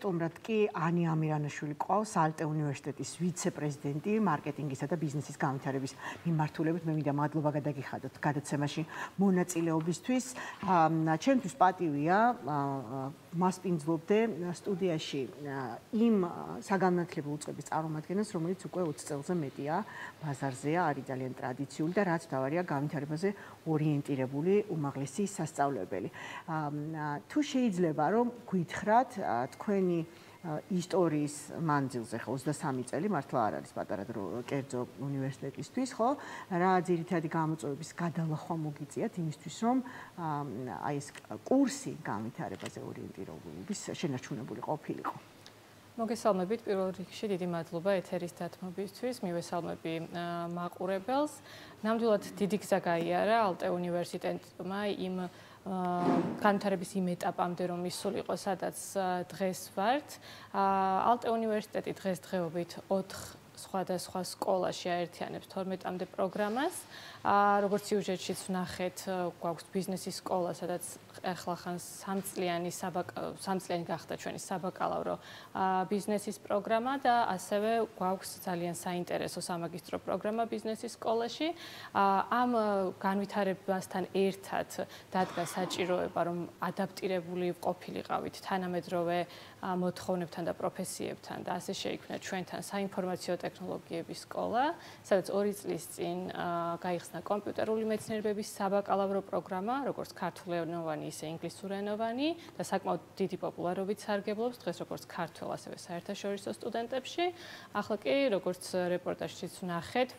სტუმრად კი ანი ამირანაშვილი ყავს, ალტე უნივერსიტეტის ვიცე-პრეზიდენტი მარკეტინგისა და ბიზნესის განვითარების მიმართულებით. მე მინდა მადლობა გადაგიხადოთ გადაცემაში მონაწილეობისთვის. ჩემთვის პატივია მასპინძლობდე სტუდიაში იმ საგანმანათლებლო უწყების წარმომადგენელს, რომელიც უკვე 20 წელზე მეტია ბაზარზეა, არის ძალიან ტრადიციული და რაც მთავარია განვითარებაზე ორიენტირებული უმაღლესი სასწავლებელი. თუ შეიძლება რომ გითხრათ თქვენი ისტორიის მანძილზე ხო 23 წელი მართლა არ არის პატარა დრო კერძო უნივერსიტეტისთვის ხო რა ძირითადი გამოწვევების გადალახვა მოგიწიათ იმისთვის რომ აი ეს კურსი განვითარებაზე ორიენტირებულობის შენარჩუნებული ყოფილიყო. მოგესალმებით პირველ რიგში დიდი მადლობა ეთერის დათმობისთვის მივესალმები მაყურებელს. ნამდვილად დიდი გზა გაიარა ალტე უნივერსიტეტმა იმ განვითარების იმ ეტაპამდე რომ მისულიყო სადაც დღეს ვართ. ალტე უნივერსიტეტი დღესდღეობით 4 სხვადასხვა სკოლაში აერთიანებს 12-მდე პროგრამას. როგორც სიუჟეტშიც ვნახეთ, გვაქვს ბიზნესის სკოლა, სადაც ახლახან 3 წლიანი გახდა ჩვენი საბაკალავრო ბიზნესის პროგრამა და ასევე გვაქვს ძალიან საინტერესო სამაგისტრო პროგრამა ბიზნესის სკოლაში. ამ განვითარებასთან ერთად დადგა საჭიროება, რომ ადაპტირებული ყოფილიყავით თანამედროვე მოთხოვნებთან და პროფესიებთან და ასე შეიქმნა ჩვენთან საინფორმაციო ტექნოლოგიების სკოლა, სადაც 2 წლის წინ გაიხსნა კომპიუტერული მეცნიერებების საბაკალავრო პროგრამა, როგორც ქართულენოვანი, ისე ინგლისურენოვანი და საკმაოდ დიდი პოპულარობით სარგებლობს დღეს როგორც ქართველ, ასევე საერთაშორისო სტუდენტებში. ახლა კი, როგორც რეპორტაჟშიც ვნახეთ,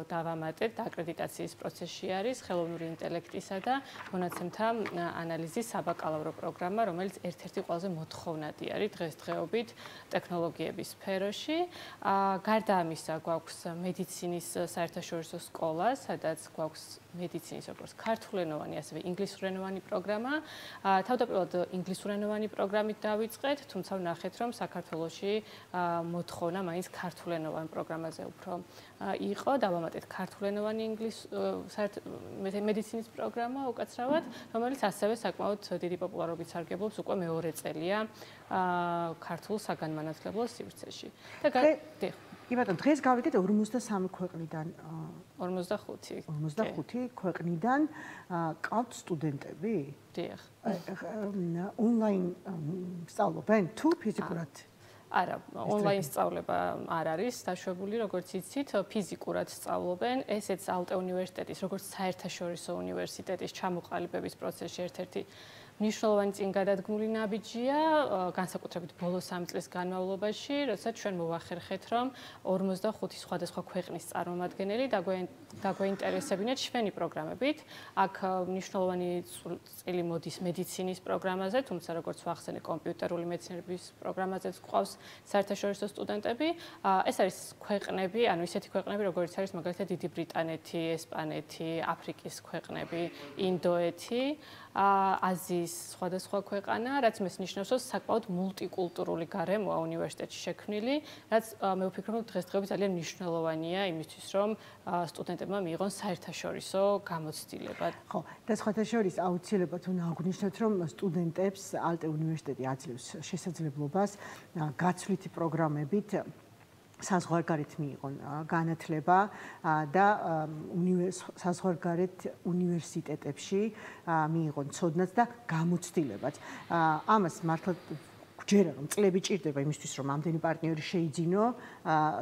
დავამატეთ აკრედიტაციის პროცესში არის ხელოვნური ინტელექტისა და მონაცემთა ანალიზის საბაკალავრო პროგრამა, რომელიც ერთ-ერთი ყველაზე მოთხოვნადი არის დღესდღეობით ტექნოლოგიების სფეროში. გარდა ამისა, გვაქვს მედიცინის საერთაშორისო სკოლა, სადაც გვაქვს მედიცინის როგორც ქართულენოვანი, ასევე ინგლისურენოვანი პროგრამა. თავდაპირველად ინგლისურენოვანი პროგრამით დავიწყეთ, თუმცა ვნახეთ, რომ საქართველოში მოთხოვნა მაინც ქართულენოვან პროგრამაზე უფრო იყო. დავამატეთ ქართულენოვანი მედიცინის პროგრამა უკაცრავად, რომელიც ასევე საკმაოდ დიდი პოპულარობით სარგებლობს უკვე მეორე წელია ქართულ საგანმანათლებლო სივრცეში. კი ბატონო, დღეს გავიგეთ 53 ქვეყნიდან 45 ქვეყნიდან ყავთ სტუდენტები? დიახ. ონლაინ სწავლობენ თუ ფიზიკურად? არა, ონლაინ სწავლება არ არის დაშვებული, როგორც იცით, ფიზიკურად სწავლობენ. ესეც ალტე უნივერსიტეტის, როგორც საერთაშორისო უნივერსიტეტის ჩამოყალიბების პროცესში ერთ-ერთი მნიშვნელოვანი წინგადადგმული ნაბიჯია, განსაკუთრებით ბოლო 3 წლის განმავლობაში, როდესაც ჩვენ მოვახერხეთ, რომ 45 სხვადასხვა ქვეყნის წარმომადგენელი დაგვეინტერესებინათ ჩვენი პროგრამებით. აქ მნიშვნელოვანი წილი მოდის მედიცინის პროგრამაზე, თუმცა როგორც ვახსენე, კომპიუტერული მეცნიერების პროგრამაზეც გვყავს საერთაშორისო სტუდენტები. ეს არის ქვეყნები, ანუ ისეთი ქვეყნები, როგორც არის მაგალითად დიდი ბრიტანეთი, ესპანეთი, აფრიკის ქვეყნები, ინდოეთი, აზიის სხვადასხვა ქვეყანა, რაც მის ნიშნავს, რომ საკმაოდ მულტიკულტურული გარემოა უნივერსიტეტში შექმნილი, რაც მე ვფიქრობ, რომ დღესდღეობით ძალიან მნიშვნელოვანია იმისთვის, რომ სტუდენტებმა მიიღონ საერთაშორისო გამოცდილება. ხო, და სხვათა შორის აუცილებლად უნდა აღვნიშნოთ, რომ სტუდენტებს ალტე უნივერსიტეტი აძლევს შესაძლებლობას გაცვლითი პროგრამებით საზღვარგარეთ მიიღონ განათლება და საზღვარგარეთ უნივერსიტეტებში მიიღონ ცოდნაც და გამოცდილებაც. ამას მართლა გჯერა რომ წლები ჭირდება იმისთვის რომ ამდენი პარტნიორი შეიძინო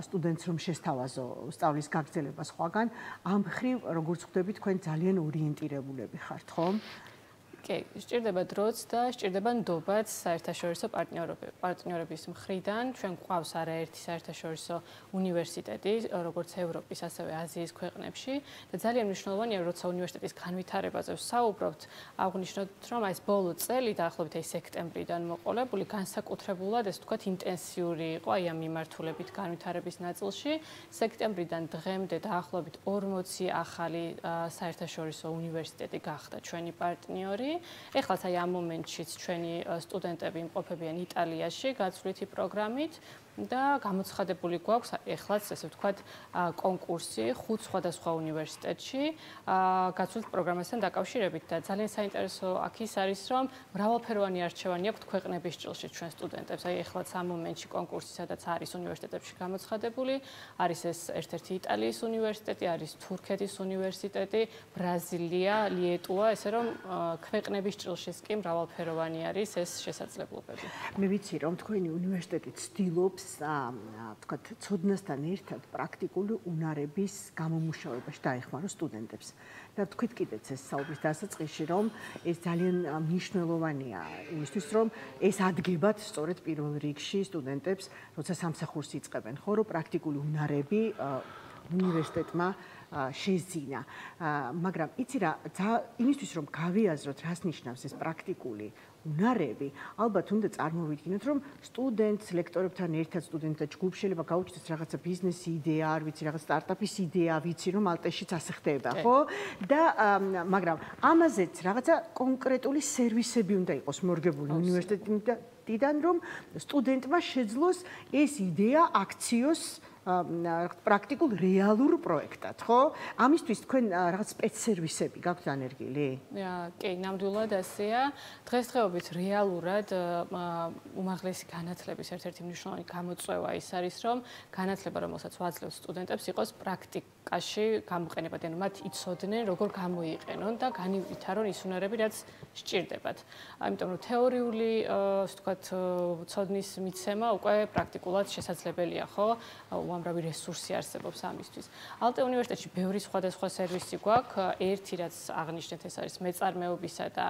სტუდენტს რომ შესთავაზო სწავლის გაგრძელება სხვაგან. ამ მხრივ როგორც ხვდები თქვენ ძალიან ორიენტირებულები ხართ, ხო? კი, სჭირდება დროც და სჭირდება ნდობაც საერთაშორისო პარტნიორების მხრიდან. ჩვენ გვყავს არაერთი საერთაშორისო უნივერსიტეტი, როგორც ევროპის, ასევე აზიის ქვეყნებში და ძალიან მნიშვნელოვანია, როცა უნივერსიტეტის განვითარებაზე ვსაუბრობთ, აღვნიშნოთ, რომ ეს ბოლო წელი დაახლოებით სექტემბრიდან მოყოლებული განსაკუთრებულად, ეს ვთქვათ, ინტენსიური იყო აი ამ მიმართულებით განვითარების ნაწილში. სექტემბრიდან დღემდე დაახლოებით 40 ახალი საერთაშორისო უნივერსიტეტი გახდა ჩვენი პარტნიორი. ეხლაც აი ამ მომენტშიც ჩვენი სტუდენტები იმყოფებიან იტალიაში გაცვლითი პროგრამით და გამოცხადებული გვაქვს ეხლაც ესე ვთქვათ კონკურსი 5 სხვადასხვა უნივერსიტეტში გაცვლით პროგრამასთან დაკავშირებით და ძალიან საინტერესო აქ ის არის რომ მრავალფეროვანი არჩევანი აქვთ ქვეყნების ჭრილში ჩვენ სტუდენტებს. აი ეხლაც ამ მომენტში კონკურსი სადაც არის უნივერსიტეტებში გამოცხადებული, არის ეს ერთ-ერთი იტალიის უნივერსიტეტი, არის თურქეთის უნივერსიტეტი, ბრაზილია, ლიეტუვა, ესე რომ ქვეყნების ჭრილშიც კი მრავალფეროვანი არის ეს შესაძლებლობები. მე ვიცი რომ თქვენი უნივერსიტეტი ცდილობს თქვათ ცოდნასთან ერთად პრაქტიკული უნარების გამომუშავებაში დაეხმაროს სტუდენტებს. და თქვით კიდეც ეს საუბრის დასაწყისში რომ ეს ძალიან მნიშვნელოვანია იმისთვის რომ ეს ადგებათ სწორედ პირველ რიგში სტუდენტებს როცა სამსახურს იწყებენ ხო რომ პრაქტიკული უნარები უნივერსიტეტმა შეძინა მაგრამ იცი რა იმისთვის რომ გავიაზროთ რას ნიშნავს ეს პრაქტიკული უნარები ალბათ უნდა წარმოვიდგინოთ რომ სტუდენტს ლექტორებთან ერთად სტუდენტთა ჯგუფ შეიძლება გაუჩნდეს რაღაცა ბიზნეს იდეა არ ვიცი რაღაც სტარტაპის იდეა ვიცი რომ ალტეშიც ასე ხდება ხო და მაგრამ ამაზეც რაღაცა კონკრეტული სერვისები უნდა იყოს მორგებული უნივერსიტეტიდან რომ სტუდენტმა შეძლოს ეს იდეა აქციოს პრაქტიკულ რეალურ პროექტად, ხო? ამისთვის თქვენ რაღაც სპეცსერვისები გაქვთ ანერგილი? კი, ნამდვილად ასეა. დღესდღეობით რეალურად უმაღლესი განათლების ერთ-ერთი მნიშვნელოვანი გამოწვევა ის არის, რომ განათლება, რომელსაც ვაძლევთ სტუდენტებს, იყოს პრაქტიკაში გამოყენებადი, ანუ მათ იცოდნენ, როგორ გამოიყენონ და განივითარონ ის უნარები, რაც სჭირდებათ. ამიტომ რომ თეორიული, ასე ვთქვათ, ცოდნის მიცემა უკვე პრაქტიკულად შესაძლებელია, ხო? უამრავი რესურსი არსებობს ამისთვის. ალტე უნივერსიტეტში ბევრი სხვადასხვა სერვისი გვაქვს. ერთი რაც აღნიშნეთ ეს არის მეწარმეობისა და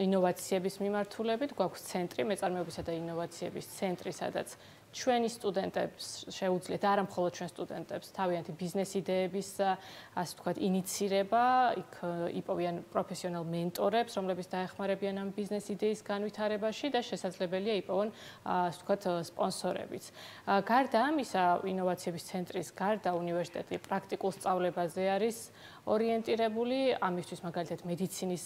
ინოვაციების მიმართულებით გვაქვს ცენტრი, მეწარმეობისა და ინოვაციების ცენტრი, სადაც ჩვენი სტუდენტებს შეუძლიათ არა მხოლოდ ჩვენ სტუდენტებს თავიანთი ბიზნეს იდეების ასე ვთქვათ ინიცირება, იქ იპოვიან პროფესიონალ მენტორებს, რომლებიც დაეხმარებიან ამ ბიზნეს იდეის განვითარებაში და შესაძლებელია იპოვონ ასე ვთქვათ სპონსორებიც. გარდა ამისა, ინოვაციების ცენტრის გარდა უნივერსიტეტი პრაქტიკულ სწავლებაზე არის ორიენტირებული, ამისთვის მაგალითად მედიცინის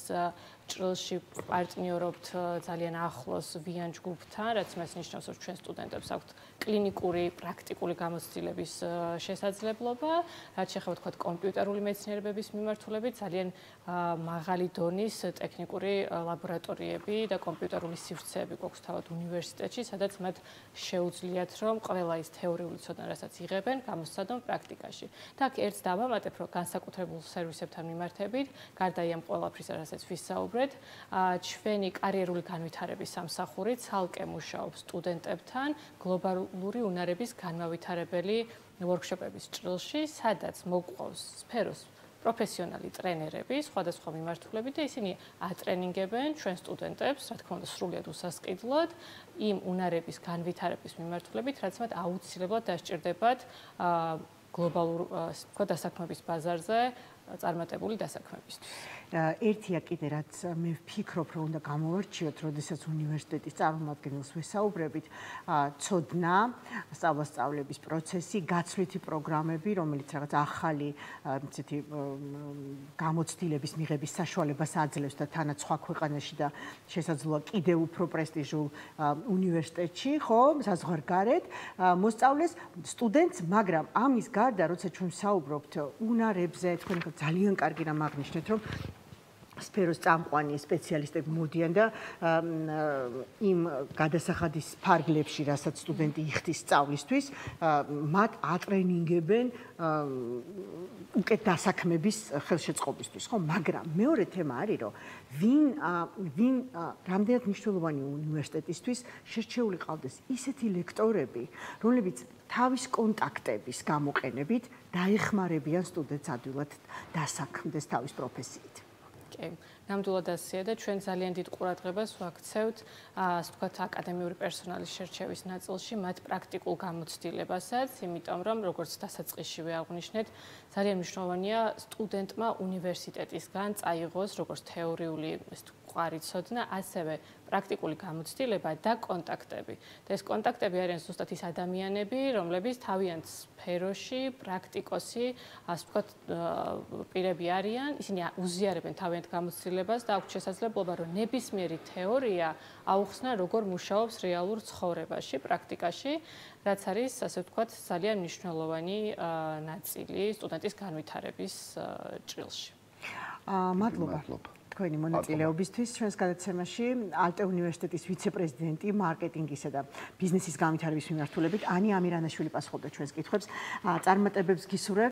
ჭრილში პარტნიორობთ ძალიან ახლოს ვიან ჯგუფთან, რაც მას ნიშნავს, რომ ჩვენ სტუდენტებს აქვთ კლინიკური, პრაქტიკული გამოცდილების შესაძლებლობა, რაც შეეხება თქვათ კომპიუტერული მეცნიერებების მიმართულებით, ძალიან მაღალი დონის ტექნიკური ლაბორატორიები და კომპიუტერული სივრცეები გვაქვს თავად უნივერსიტეტში, სადაც მათ შეუძლიათ, რომ ყველა ის თეორიული ცოდნა, რასაც იღებენ, გამოსცადონ პრაქტიკაში. და აქ ერთს დავამატებ, რომ განსაკუთრებულ სერვისებთან მიმართებით, გარდა ამ ყველაფრისა, რასაც ვისაუბრეთ, ჩვენი კარიერული განვითარების სამსახური ცალკე მუშაობს სტუდენტებთან გლობალური უნარების განმავითარებელი ვორქშოპების ჭრილში, სადაც მოგვყავს სფეროს პროფესიონალი ტრენერები სხვადასხვა მიმართულებით და ისინი ატრენინგებენ ჩვენ სტუდენტებს, რა თქმა უნდა, სრულიად უსასყიდლოდ იმ უნარების განვითარების მიმართულებით, რაც მათ აუცილებლად დასჭირდებათ გლობალურ დასაქმების ბაზარზე წარმატებული დასაქმებისთვის. ერთია კიდე რაც მე ვფიქრობ რომ უნდა გამოვარჩიოთ, როდესაც უნივერსიტეტის წარმომადგენელს ვესაუბრებით, ცოდნა, სწავლების პროცესი, გაცვლითი პროგრამები, რომელიც რაღაც ახალი ისეთი გამოცდილების მიღების საშუალებას აძლევს და თანაც სხვა ქვეყანაში და შესაძლოა კიდევ უფრო პრესტიჟულ უნივერსიტეტში, ხო, საზღვარგარეთ, მოსწავლეს სტუდენტს, მაგრამ ამის გარდა, როცა ჩვენ ვსაუბრობთ უნარებზე, თქვენ ძალიან კარგი რამ აღნიშნეთ, რომ სფეროს წამყვანი სპეციალისტები მოდიან და იმ გადასახადის ფარგლებში, რასაც სტუდენტი იხდის სწავლისთვის, მათ ატრენინგებენ უკეთ დასაქმების ხელშეწყობისთვის, ხო? მაგრამ მეორე თემა არის, რომ ვინ რამდენად მნიშვნელოვანი უნივერსიტეტისთვის შერჩეული ყავდეს ისეთი ლექტორები, რომლებიც თავის კონტაქტების გამოყენებით დაეხმარებიან სტუდენტს ადვილად დასაქმდეს თავის პროფესიით. ნამდვილად ასეა და ჩვენ ძალიან დიდ ყურადღებას ვაქცევთ, ასე ვთქვათ, აკადემიური პერსონალის შერჩევის ნაწილში მათ პრაქტიკულ გამოცდილებასაც, იმიტომ რომ როგორც დასაწყისშივე აღვნიშნეთ, ძალიან მნიშვნელოვანია სტუდენტმა უნივერსიტეტისგან წაიღოს როგორც თეორიული მყარი ცოდნა, ასევე პრაქტიკული გამოცდილება და კონტაქტები. და ეს კონტაქტები არიან ზუსტად ის ადამიანები, რომლებიც თავიანთ სფეროში პრაქტიკოსი, ასე ვთქვათ, პირები არიან, ისინი უზიარებენ თავიანთ გამოცდილებას და აქვთ შესაძლებლობა, რომ ნებისმიერი თეორია აუხსნა, როგორ მუშაობს რეალურ ცხოვრებაში, პრაქტიკაში, რაც არის, ასე ვთქვათ, ძალიან მნიშვნელოვანი ნაწილი სტუდენტის განვითარების ჭრილში. მადლობა. თქვენი მონაწილეობისთვის ჩვენს გადაცემაში ალტე უნივერსიტეტის ვიცე-პრეზიდენტი მარკეტინგისა და ბიზნესის განვითარების მიმართულებით ანი ამირანაშვილი პასუხობდა ჩვენს კითხვებს. წარმატებებს გისურვებთ.